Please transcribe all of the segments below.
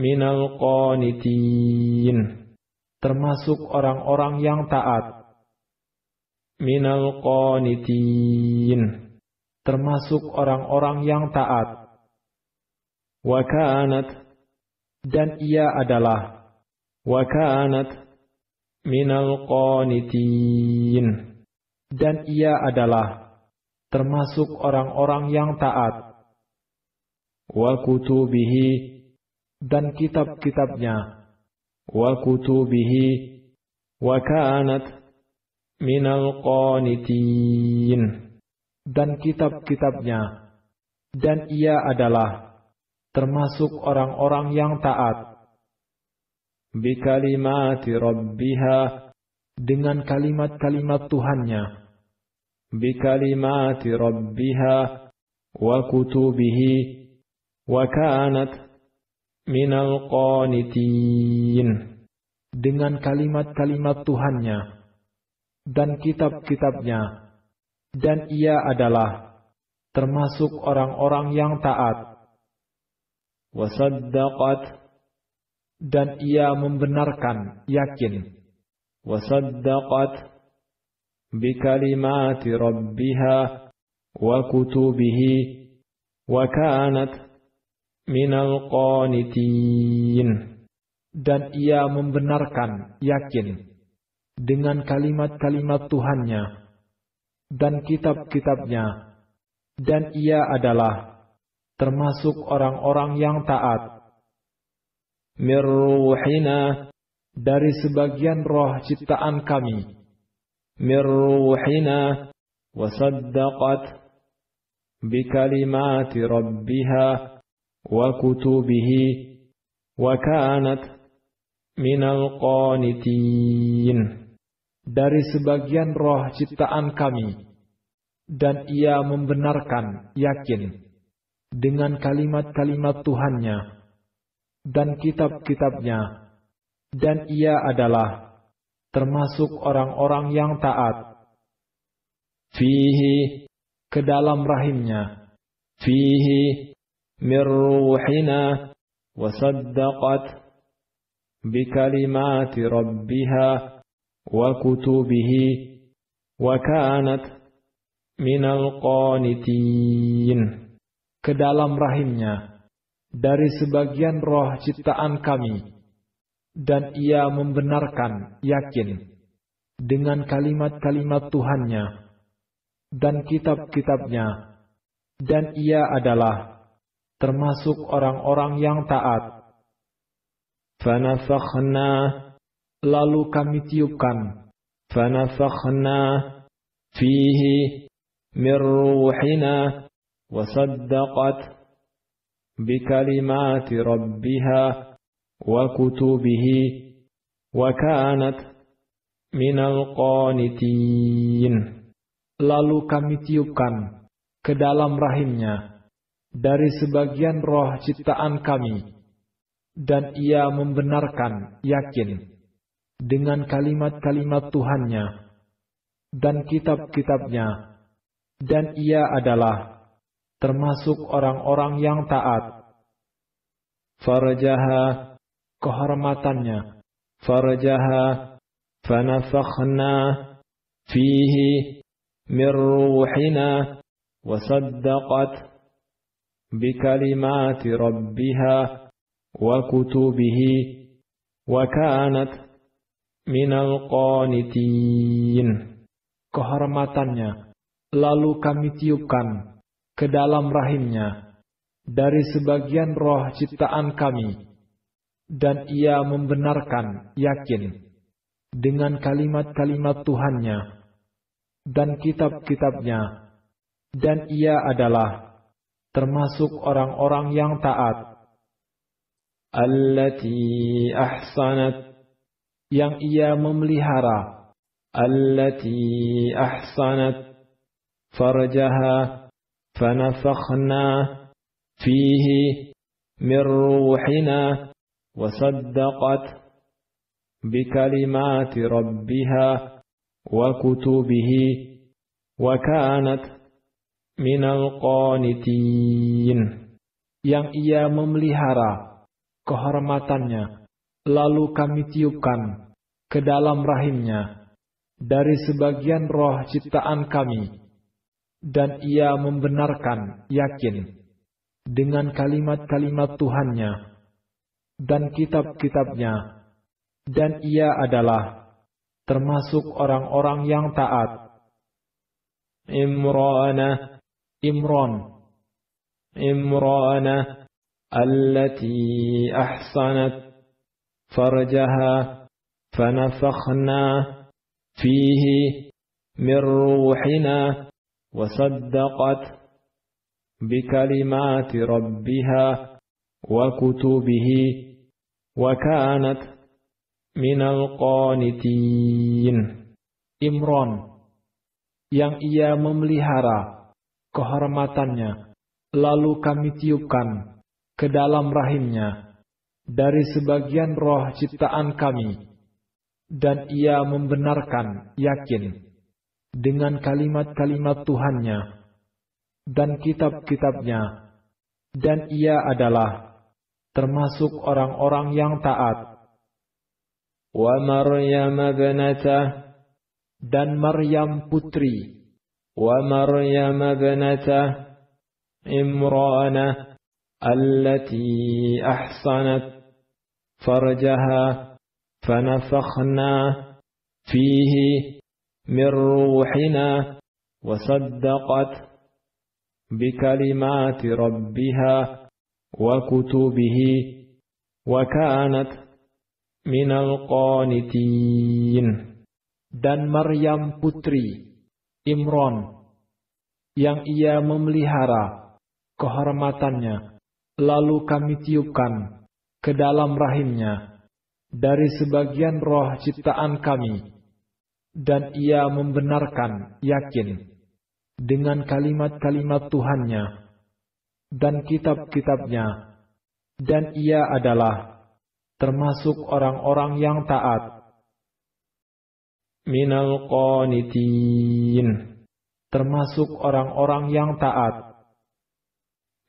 minal qanitin, termasuk orang-orang yang taat. Minal qanitin, termasuk orang-orang yang taat. Wa kanat, dan ia adalah. Wa kanat minal qanitin, dan ia adalah termasuk orang-orang yang taat. Wa kutubihi, dan kitab-kitabnya. Wa kutubihi, wa kanat minal qanitin, dan kitab-kitabnya, dan ia adalah termasuk orang-orang yang taat. Bi kalimati rabbiha, dengan kalimat-kalimat Tuhannya. Bi kalimati rabbiha wa kutubihi, wa kanat minal qanitin, dengan kalimat-kalimat Tuhannya dan kitab-kitabnya, dan ia adalah termasuk orang-orang yang taat. Wasaddaqat, dan ia membenarkan, yakin. Wasaddaqat bikalimati rabbiha wa kutubihi, wa kanat minal qanitin, dan ia membenarkan, yakin, dengan kalimat-kalimat Tuhannya dan kitab-kitabnya, dan ia adalah termasuk orang-orang yang taat. Mir ruhina, dari sebagian roh ciptaan kami. Mir ruhina, wasaddaqat bikalimati rabbiha wa kutubihi, wa kanat minal qanitin, dari sebagian roh ciptaan kami, dan ia membenarkan, yakin, dengan kalimat-kalimat Tuhannya dan kitab-kitabnya, dan ia adalah termasuk orang-orang yang taat. Fihi, ke dalam rahimnya. Fihi mir ruhina, wasaddaqat bikalimati rabbiha wa kutubihi, wa kanat minal qanitin, ke dalam rahimnya, dari sebagian roh ciptaan kami, dan ia membenarkan, yakin, dengan kalimat-kalimat Tuhannya dan kitab-kitabnya, dan ia adalah termasuk orang-orang yang taat. Fanafakhna, lalu kami tiupkan. Fanafakhna fihi mir ruhina, wasaddaqat bikalimati rabbiha wa kutubihi, wa kanat minal qanitin. Lalu kami tiupkan ke dalam rahimnya dari sebagian roh ciptaan kami, dan ia membenarkan, yakin, dengan kalimat-kalimat Tuhannya dan kitab-kitabnya, dan ia adalah termasuk orang-orang yang taat. Farjaha, kehormatannya. Farjaha, fanafakhna fihi mir ruhina, wasaddaqat bikalimati rabbiha wa kutubihi, wa kanat minal qanitin. Kehormatannya, lalu kami tiupkan ke dalam rahimnya dari sebagian roh ciptaan kami, dan ia membenarkan, yakin, dengan kalimat-kalimat Tuhannya dan kitab-kitabnya, dan ia adalah termasuk orang-orang yang taat. Allati ahsanat, yang ia memelihara. Allati ahsanat farjaha, fanafakhna fihi mir ruhina, wasaddaqat bikalimati rabbiha wa kutubihi, wa kanat minal qanitin. Yang ia memelihara, kehormatannya, lalu kami tiupkan ke dalam rahimnya dari sebagian roh ciptaan kami, dan ia membenarkan yakin dengan kalimat-kalimat Tuhannya dan kitab-kitabnya, dan ia adalah termasuk orang-orang yang taat. Imran allati ahsanat farjaha fanafakhna fihi min ruhina wasaddaqat bikalimati rabbiha wa kutubihi wa kanat minal qanitin. Imran, yang ia memelihara kehormatannya, lalu kami tiupkan ke dalam rahimnya dari sebagian roh ciptaan kami, dan ia membenarkan yakin dengan kalimat-kalimat Tuhannya dan kitab-kitabnya, dan ia adalah termasuk orang-orang yang taat. Wa Maryam ibnatah, dan Maryam putri, wa Maryam ibnatah Imran allati ahsanat farjaha fanafakhna fihi min ruhina wasaddaqat bikalimati rabbiha wa kutubihi wa kanat minal qanitin. Dan Maryam putri Imran, yang ia memelihara kehormatannya, lalu kami tiupkan ke dalam rahimnya dari sebagian roh ciptaan kami, dan ia membenarkan yakin dengan kalimat-kalimat Tuhannya dan kitab-kitabnya, dan ia adalah termasuk orang-orang yang taat. Minal qanitin, termasuk orang-orang yang taat.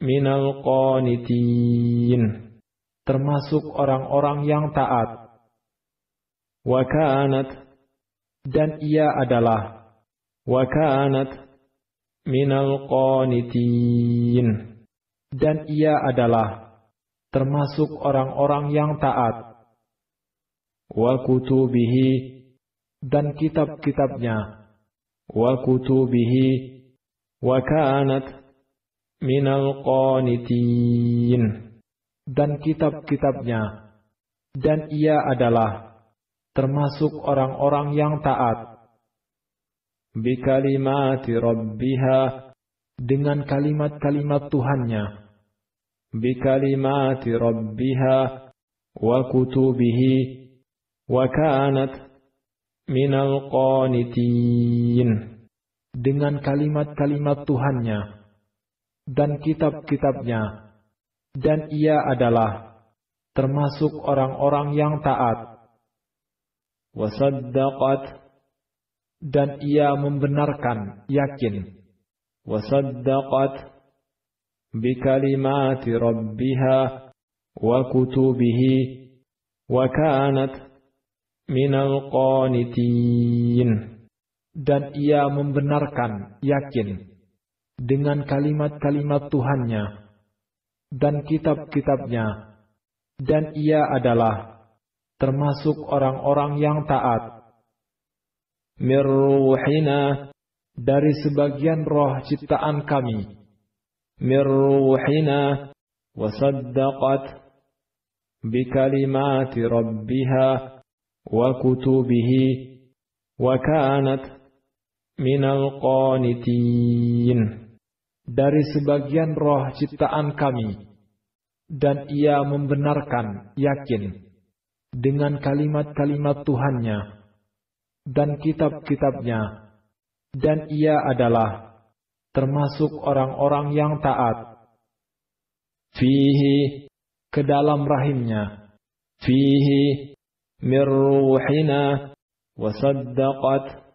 Minal qanitin, termasuk orang-orang yang taat. Wa kanat, dan ia adalah, wa kanat minal qanitin, dan ia adalah termasuk orang-orang yang taat. Wa kutubihi, dan kitab-kitabnya, wa kutubihi wa kanat minal qanitin, dan kitab-kitabnya, dan ia adalah termasuk orang-orang yang taat. Bikalimati rabbiha, dengan kalimat-kalimat Tuhannya, bikalimati rabbiha wa kutubihi wa kanat minal qanitin, dengan kalimat-kalimat Tuhannya dan kitab-kitabnya, dan ia adalah termasuk orang-orang yang taat. Wasaddaqat, dan ia membenarkan yakin, wasaddaqat bikalimati rabbiha wa kutubihi wa kanat minal qanitin, dan ia membenarkan yakin dengan kalimat-kalimat Tuhannya dan kitab-kitabnya, dan ia adalah termasuk orang-orang yang taat. Mir ruhina, dari sebagian roh ciptaan kami. Mir ruhina wasaddaqat bikalimati rabbiha wa kutubihi wa kanat minal qanitin, dari sebagian roh ciptaan kami, dan ia membenarkan yakin dengan kalimat-kalimat Tuhannya dan kitab-kitabnya, dan ia adalah termasuk orang-orang yang taat. Fihi, ke dalam rahimnya. Fihi min ruhina wasaddaqat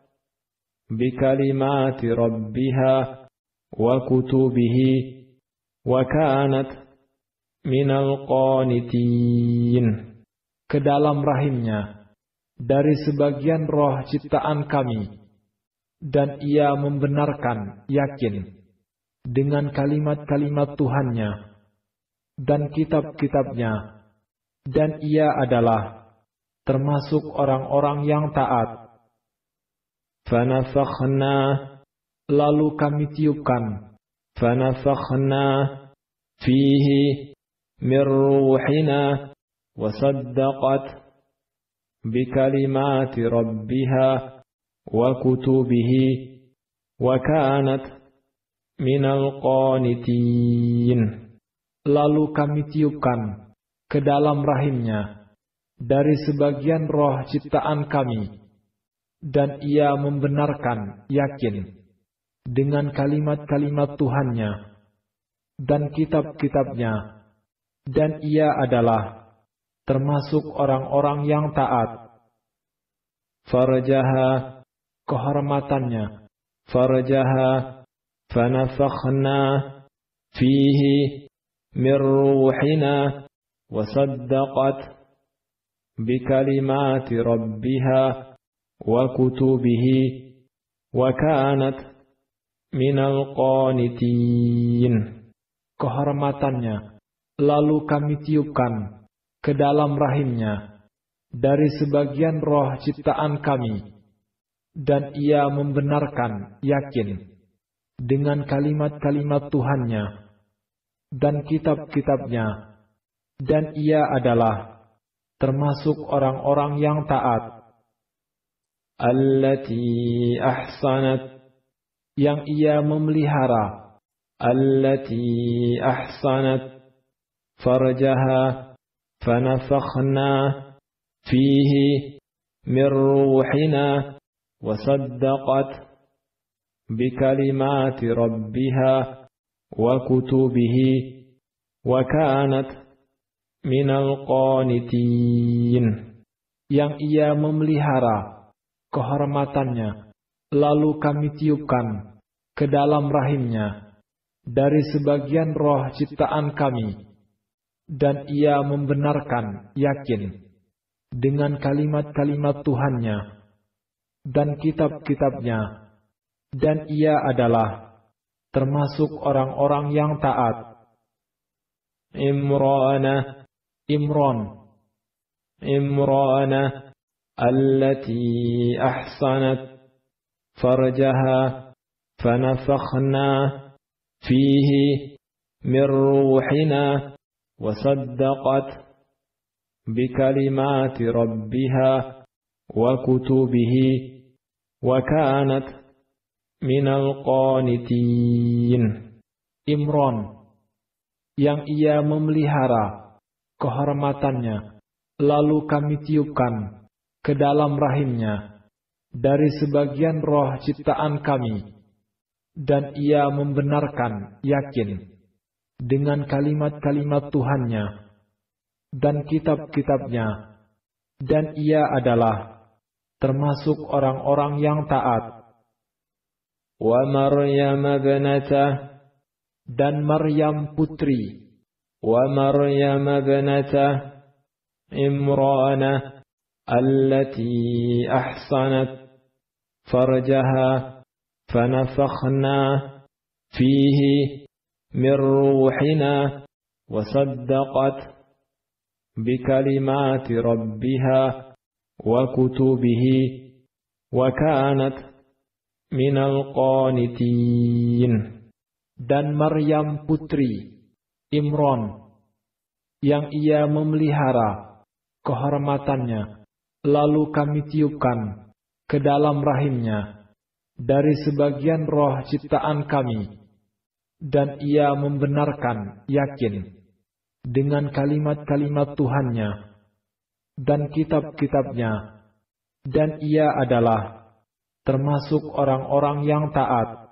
bikalimati rabbiha wa kutubihi wa kanat minal qanitin, ke dalam rahimnya dari sebagian roh ciptaan kami, dan ia membenarkan yakin dengan kalimat-kalimat Tuhannya dan kitab-kitabnya, dan ia adalah termasuk orang-orang yang taat. Fanafakhna, lalu kami tiupkan, fanafakhna fihi min ruhina wasaddaqat bikalimati rabbiha wa kutubihi wa kanat minal qanitin. Lalu kami tiupkan ke dalam rahimnya dari sebagian roh ciptaan kami, dan ia membenarkan yakin dengan kalimat-kalimat Tuhannya dan kitab-kitabnya, dan ia adalah termasuk orang-orang yang taat. Farjaha, kehormatannya, farjaha, fanafakhna fihi min ruhina wasaddaqat bikalimati rabbiha wa kutubihi wa kanat minal qanitin. Kehormatannya, lalu kami tiupkan ke dalam rahimnya dari sebagian roh ciptaan kami, dan ia membenarkan yakin dengan kalimat-kalimat Tuhannya dan kitab-kitabnya, dan ia adalah termasuk orang-orang yang taat. Allati ahsanat, yang ia memelihara, allati ahsanat farjaha fanafakhna fihi min ruhina wasaddaqat bikalimati rabbiha wa kutubihi wa kanat minal qanitin. Yang ia memelihara, kehormatannya, lalu kami tiupkan ke dalam rahimnya dari sebagian roh ciptaan kami, dan ia membenarkan yakin dengan kalimat-kalimat Tuhannya dan kitab-kitabnya, dan ia adalah termasuk orang-orang yang taat. Imrana, Imran, Imrana allati ahsanat farjaha fanafakhna fihi min ruhina wasaddaqat bikalimati rabbiha wa kutubihi wa kanat minal qanitin. Imran, yang ia memelihara, kehormatannya, lalu kami tiupkan ke dalam rahimnya dari sebagian roh ciptaan kami, dan ia membenarkan yakin dengan kalimat-kalimat Tuhannya dan kitab-kitabnya, dan ia adalah termasuk orang-orang yang taat. Wa Maryam ibnatah, dan Maryam putri, wa Maryam ibnatah Imranah allati ahsanat farjaha fanafakhna fihi min ruhina wasaddaqat bikalimati rabbiha wa kutubihi wa kanat minal qanitin. Dan Maryam putri, Imran, yang ia memelihara, kehormatannya, lalu kami tiupkan ke dalam rahimnya dari sebagian roh ciptaan kami, dan ia membenarkan yakin dengan kalimat-kalimat Tuhannya dan kitab-kitabnya, dan ia adalah termasuk orang-orang yang taat.